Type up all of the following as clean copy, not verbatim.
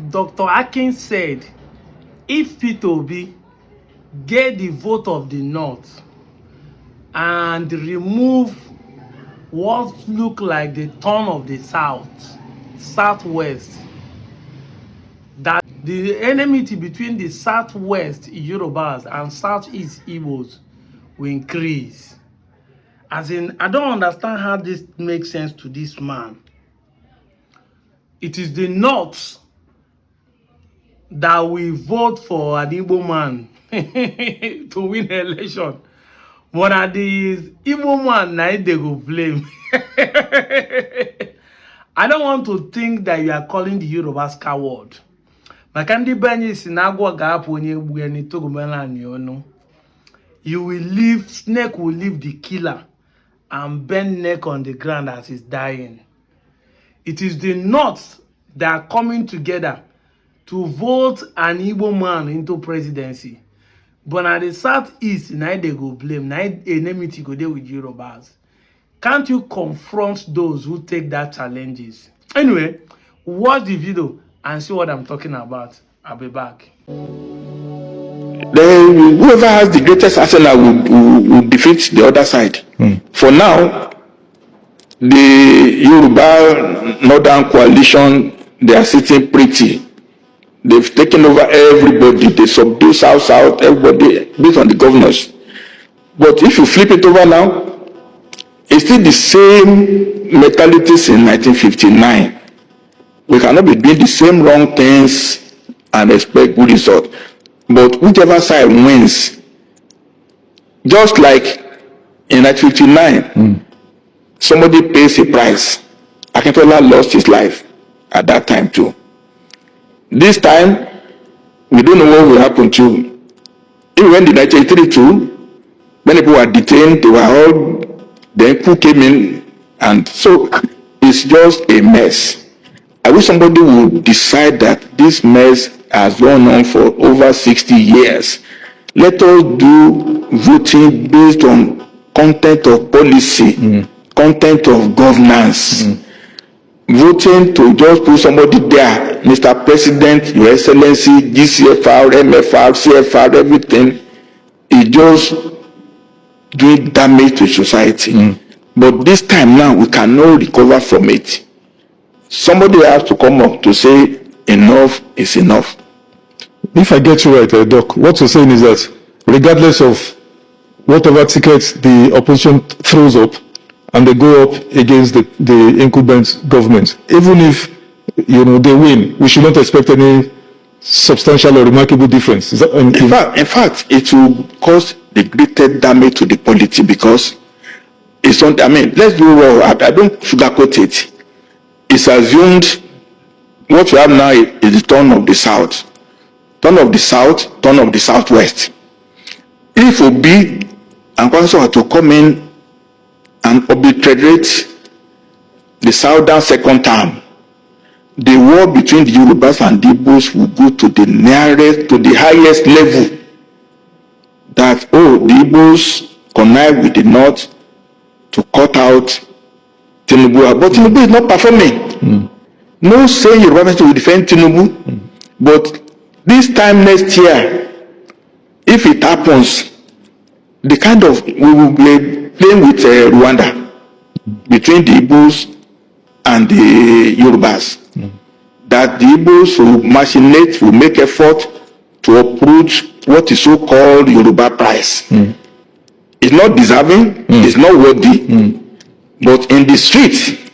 Dr. Akin said, if P2B get the vote of the North and remove what look like the turn of the Southwest, that the enmity between the Southwest Yorubas and Southeast Igbos will increase. As in, I don't understand how this makes sense to this man. It is the North that will vote for an Igbo man to win the election. But at the Igbo man, now they go blame. I don't want to think that you are calling the Yorubas coward. Makandi Benyi Sinagwa Gaponye Bugani Togumela Nyono. You will leave, snake will leave the killer and bend neck on the ground as he's dying. It is the North that are coming together to vote an Igbo man into presidency. But at the Southeast, now they go blame. Now enmity go there with Yorubas. Can't you confront those who take that challenges? Anyway, watch the video and see what I'm talking about. I'll be back. Then whoever has the greatest arsenal will defeat the other side. For now, the Yoruba Northern Coalition, they are sitting pretty. They've taken over everybody. They subdue South, everybody based on the governors. But if you flip it over now, it's still the same mentalities in 1959. We cannot be doing the same wrong things and expect good result. But whichever side wins, just like in 1959, somebody pays a price. Akintola lost his life at that time too. This time, we don't know what will happen to. Even when the 1932, when people were detained, they were all, then who came in, and so it's just a mess. I wish somebody would decide that this mess has gone on for over 60 years. Let us do voting based on content of policy, content of governance. Voting to just put somebody there, Mr. President, Your Excellency, GCFR, MFR, CFR, everything, is just doing damage to society. But this time now, we cannot recover from it. Somebody has to come up to say enough is enough. If I get you right, Doc, what you're saying is that regardless of whatever tickets the opposition throws up and they go up against the incumbent government, even if they win, we should not expect any substantial or remarkable difference. Is that, in fact, it will cause the greatest damage to the polity because it's not. I mean, let's do raw. I don't sugarcoat it. It's assumed what you have now is the turn of the South. Turn of the South, turn of the Southwest. If Obi and Kwaso are to come in and obliterate the Southern second term, the war between the Yorubas and the Igbos will go to the nearest, to the highest level. That, the Igbos connive with the North to cut out Tinubu. But Tinubu is not performing. No saying Yoruba will defend Tinubu, but this time next year, if it happens, the kind of we will be playing with Rwanda between the Igbos and the Yorubas. That the Igbos will machinate, will make effort to approach what is so-called Yoruba price. It's not deserving, it's not worthy, but in the street,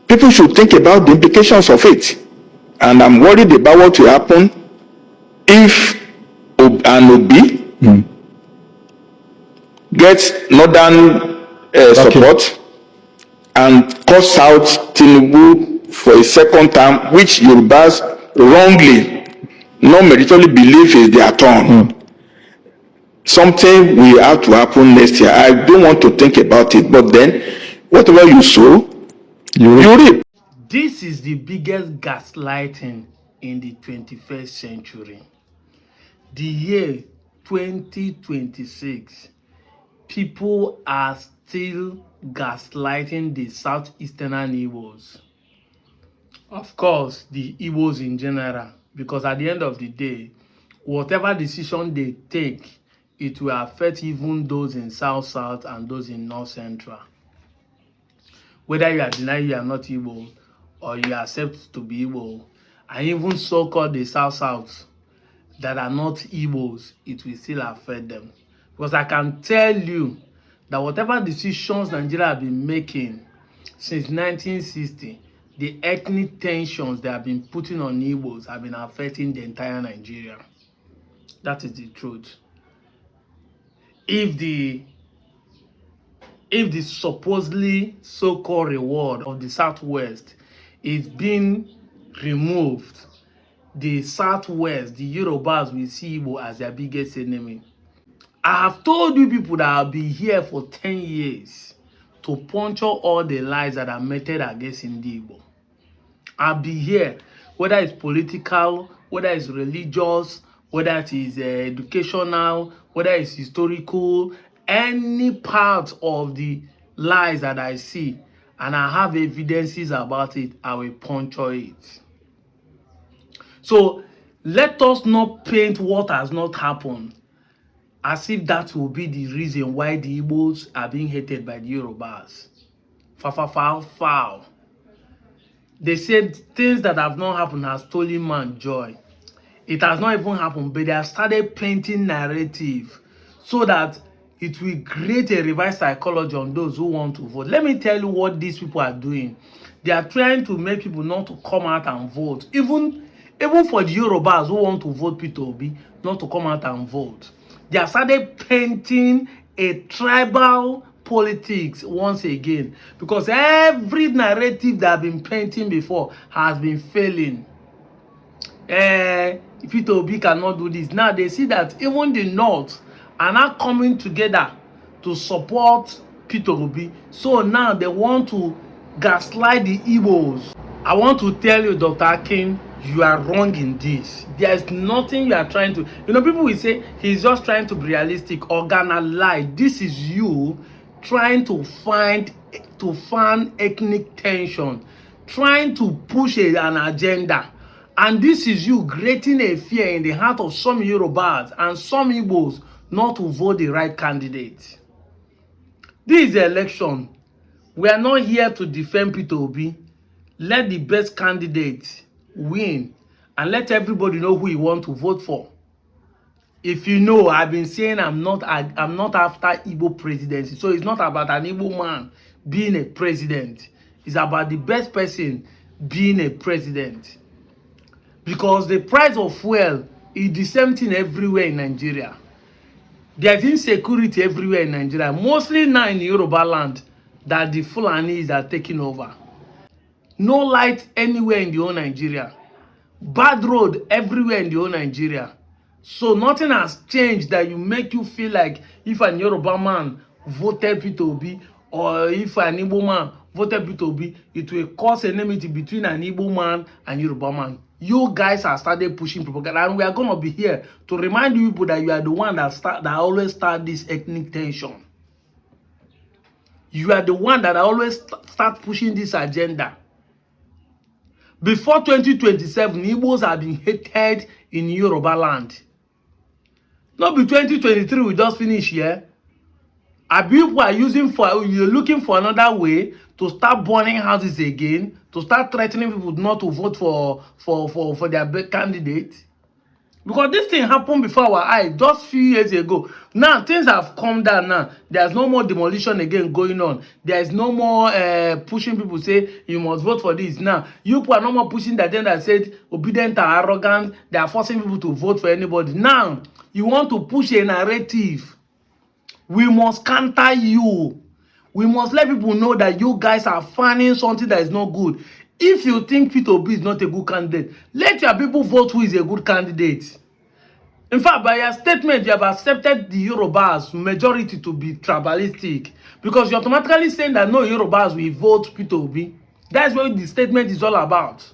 people should think about the implications of it. And I'm worried about what will happen if an Obi gets northern support and cuts out Tinubu for a second term, which Yorubas wrongly, not meritorily believe is their turn. Something will have to happen next year. I don't want to think about it, but then whatever you sow, you reap. This is the biggest gaslighting in the 21st century. The year 2026, people are still gaslighting the Southeastern Igbos. Of course, the Igbos in general, because at the end of the day, whatever decision they take, it will affect even those in South and those in North Central. Whether you are denying you are not Igbo or you accept to be Igbo, and even so-called the South that are not Igbos, it will still affect them. Because I can tell you that whatever decisions Nigeria have been making since 1960, the ethnic tensions they have been putting on Igbos have been affecting the entire Nigeria. That is the truth. If the supposedly so-called reward of the Southwest is being removed, the Southwest, the Yorubas will see Igbo as their biggest enemy. I have told you people that I'll be here for 10 years to puncture all the lies that are meted against Igbo. I'll be here, whether it's political, whether it's religious, whether it is educational, whether it's historical, any part of the lies that I see, and I have evidences about it, I will puncture it. So let us not paint what has not happened as if that will be the reason why the Igbos are being hated by the Yorubas. Foul. They said things that have not happened has stolen man's joy. It has not even happened, but they have started painting narrative so that it will create a revised psychology on those who want to vote. Let me tell you what these people are doing. They are trying to make people not to come out and vote. Even for the Yorubas who want to vote Peter Obi, not to come out and vote. They have started painting a tribal politics once again, because every narrative they have been painting before has been failing. Peter Obi cannot do this. Now they see that even the North are now coming together to support Peter Obi. So now they want to gaslight the Igbos. I want to tell you, Dr. Akin, you are wrong in this. There is nothing you are trying to... people will say he's just trying to be realistic. Organa lie. This is you trying to fan ethnic tension, trying to push an agenda. And this is you creating a fear in the heart of some Yorubas and some Igbos not to vote the right candidate. This is the election. We are not here to defend Peter Obi. Let the best candidate win and let everybody know who you want to vote for. If you know, I've been saying I'm not after Igbo presidency. So it's not about an Igbo man being a president. It's about the best person being a president. Because the price of fuel is the same thing everywhere in Nigeria. There's insecurity everywhere in Nigeria. Mostly now in Yoruba land that the Fulanis are taking over. No light anywhere in the whole Nigeria. Bad road everywhere in the whole Nigeria. So nothing has changed that you make you feel like if an Yoruba man voted Peter Obi or if an Igbo man voted Peter Obi, it will cause enmity between an Igbo man and Yoruba man. You guys have started pushing propaganda, and we are going to be here to remind you people that you are the one that always start this ethnic tension. You are the one that always start pushing this agenda. Before 2027, Igbos have been hated in Yoruba land. Not be 2023 we just finish here. People are you're looking for another way to start burning houses again, to start threatening people not to vote for their candidate. Because this thing happened before our eyes just few years ago. Now things have calmed down now. There's no more demolition again going on. There's no more pushing people say you must vote for this. Now you people are no more pushing the agenda that said obedient and arrogant. They are forcing people to vote for anybody. Now you want to push a narrative. We must counter you. We must let people know that you guys are fanning something that is not good. If you think Peter Obi is not a good candidate, let your people vote who is a good candidate. In fact, by your statement, you have accepted the Yorubas majority to be tribalistic, because you're automatically saying that no Yorubas will vote Peter Obi. That's what the statement is all about.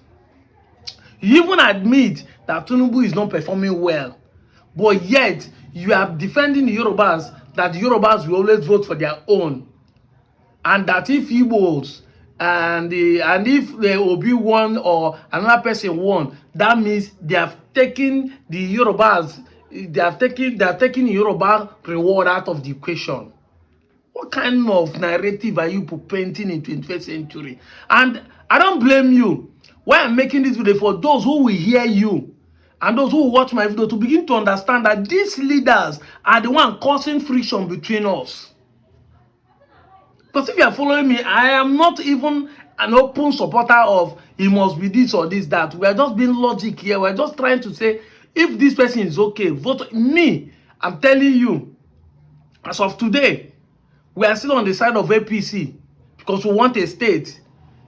You even admit that Tinubu is not performing well, but yet you are defending the Yorubas, that the Yorubas will always vote for their own, and that if Igbos and if the Obi won or another person won, that means they have taken the Yorubas, they are taking Yoruba reward out of the equation. What kind of narrative are you painting in 21st century? And I don't blame you. Why I'm making this video, for those who will hear you and those who will watch my video, to begin to understand that these leaders are the one causing friction between us. Because if you are following me, I am not even an open supporter of he must be this or this, that. We are just being logic here. We are just trying to say, if this person is okay, vote me. I'm telling you, as of today, we are still on the side of APC because we want a state.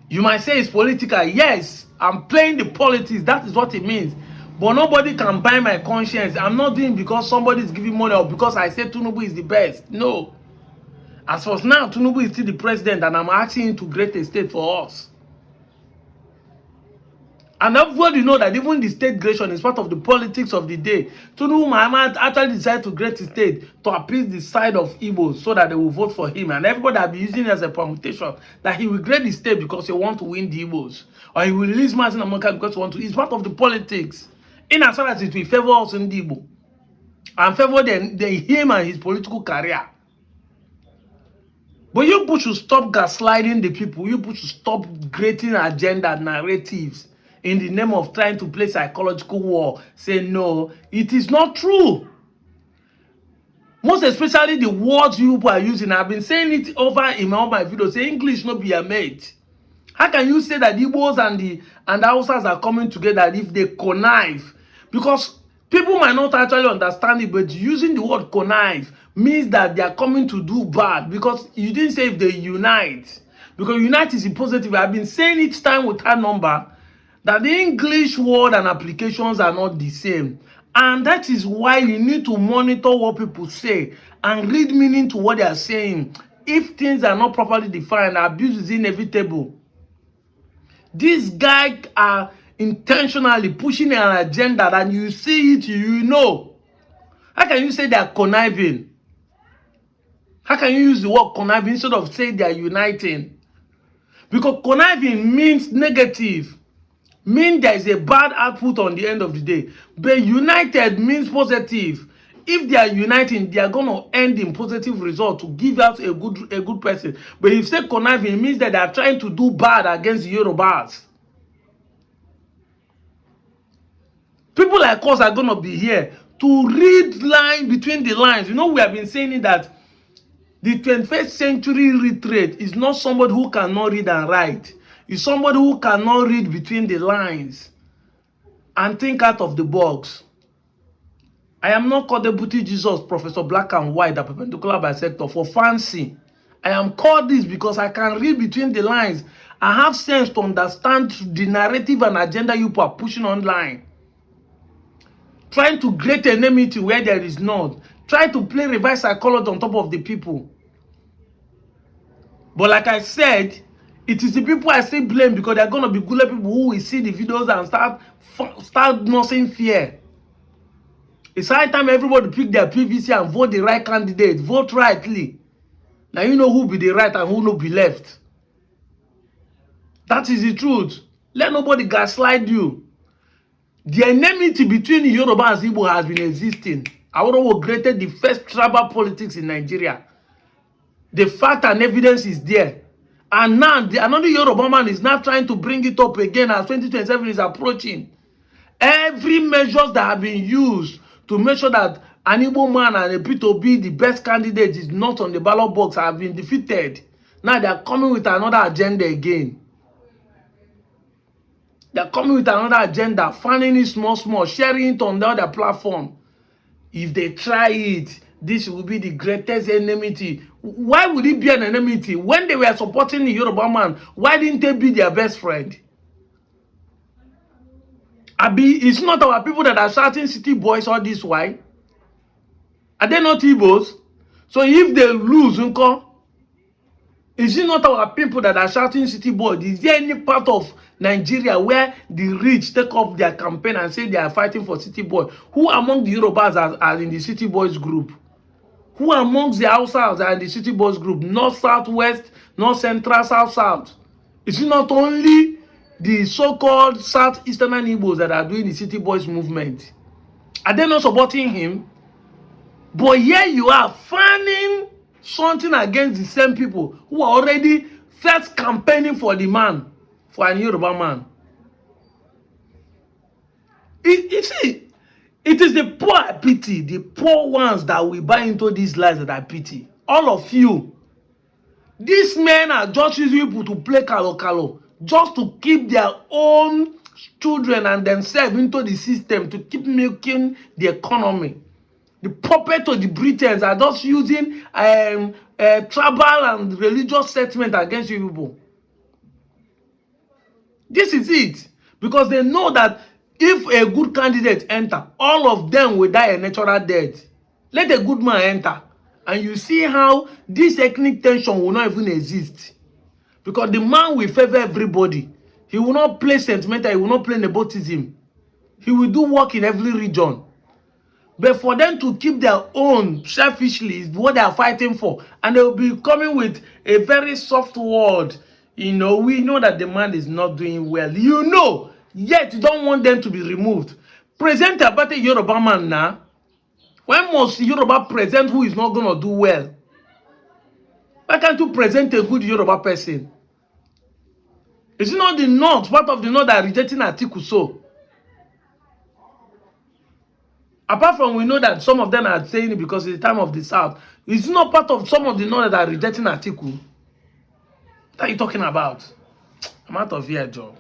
You might say it's political. Yes, I'm playing the politics. That is what it means. But nobody can buy my conscience. I'm not doing it because somebody is giving money or because I say Tinubu is the best. No. As for now, Tinubu is still the president, and I'm asking him to create a state for us. And everybody know that even the state creation is part of the politics of the day. Tinubu Muhammad actually decided to create a state to appease the side of Igbos so that they will vote for him. And everybody will be using it as a permutation that he will create the state because he wants to win the Igbos. Or he will release Martin America because he wants to. It's part of the politics. In as far as it will favor us in the Igbo. And favor him and his political career. But you people should stop gaslighting the people. You people should stop creating agenda narratives in the name of trying to play psychological war. Say no, it is not true. Most especially the words you people are using. I've been saying it over in all my videos. Say English no be a mate. How can you say that the Igbos and the Hausas are coming together if they connive? Because people might not actually understand it, but using the word connive means that they are coming to do bad, because you didn't say if they unite. Because unite is a positive. I've been saying each time with that number that the English word and applications are not the same. And that is why you need to monitor what people say and read meaning to what they are saying. If things are not properly defined, abuse is inevitable. These guys are intentionally pushing an agenda that you see it, you know. How can you say they are conniving? How can you use the word conniving instead of saying they are uniting? Because conniving means negative. Means there is a bad output on the end of the day. But united means positive. If they are uniting, they are going to end in positive result to give out a good person. But if you say conniving, it means that they are trying to do bad against the Yorubas. People like us are going to be here to read line between the lines. You know, we have been saying it that the 21st century literate is not somebody who cannot read and write. It's somebody who cannot read between the lines and think out of the box. I am not called Deputy Jesus, Professor Black and White, the perpendicular bisector, for fancy. I am called this because I can read between the lines. I have sense to understand the narrative and agenda you are pushing online. Trying to create enmity where there is none. Try to play reverse psychology on top of the people. But like I said, it is the people I still blame, because they're going to be good people who will see the videos and start nursing fear. It's high time everybody pick their PVC and vote the right candidate. Vote rightly. Now you know who be the right and who no be left. That is the truth. Let nobody gaslight you. The enmity between Yoruba and Igbo has been existing. Awolowo created the first tribal politics in Nigeria. The fact and evidence is there. And now another Yoruba man is now trying to bring it up again as 2027 is approaching. Every measures that have been used to make sure that an Igbo man and a P2B, the best candidate, is not on the ballot box, have been defeated. Now they are coming with another agenda again. They are coming with another agenda, fanning it small, sharing it on the other platform. If they try it, this will be the greatest enmity. Why would it be an enmity? When they were supporting the Yoruba man, why didn't they be their best friend? It's not our people that are shouting city boys all this why? Are they not Igbos? So if they lose, is it not our people that are shouting city boys? Is there any part of Nigeria where the rich take up their campaign and say they are fighting for city boys? Who among the Yorubas are in the city boys group? Who amongst the Hausas are in the city boys group? North, south, west, north, central, south, south. It's not only the so-called Southeastern Igbos that are doing the City Boys movement. Are they not supporting him? But here you are fanning something against the same people who are already first campaigning for the man, for a Yoruba man. You see, it is the poor I pity, the poor ones that will buy into these lies that I pity. All of you. These men are just using people to play kalo, just to keep their own children and themselves into the system, to keep milking the economy. The puppet of the Britons are just using tribal and religious sentiment against you people. This is it. Because they know that if a good candidate enter, all of them will die a natural death. Let a good man enter. And you see how this ethnic tension will not even exist. Because the man will favor everybody. He will not play sentimental. He will not play nepotism. He will do work in every region. But for them to keep their own selfishly is what they are fighting for. And they will be coming with a very soft word. You know, we know that the man is not doing well. You know, yet you don't want them to be removed. Present a better Yoruba man now. When must Yoruba present who is not going to do well? Why can't you present a good Yoruba person? Is it not the North, part of the North that are rejecting Atiku so? Apart from we know that some of them are saying it because it's the time of the South. It's not part of some of the North that are rejecting Atiku. What are you talking about? I'm out of here, Joe.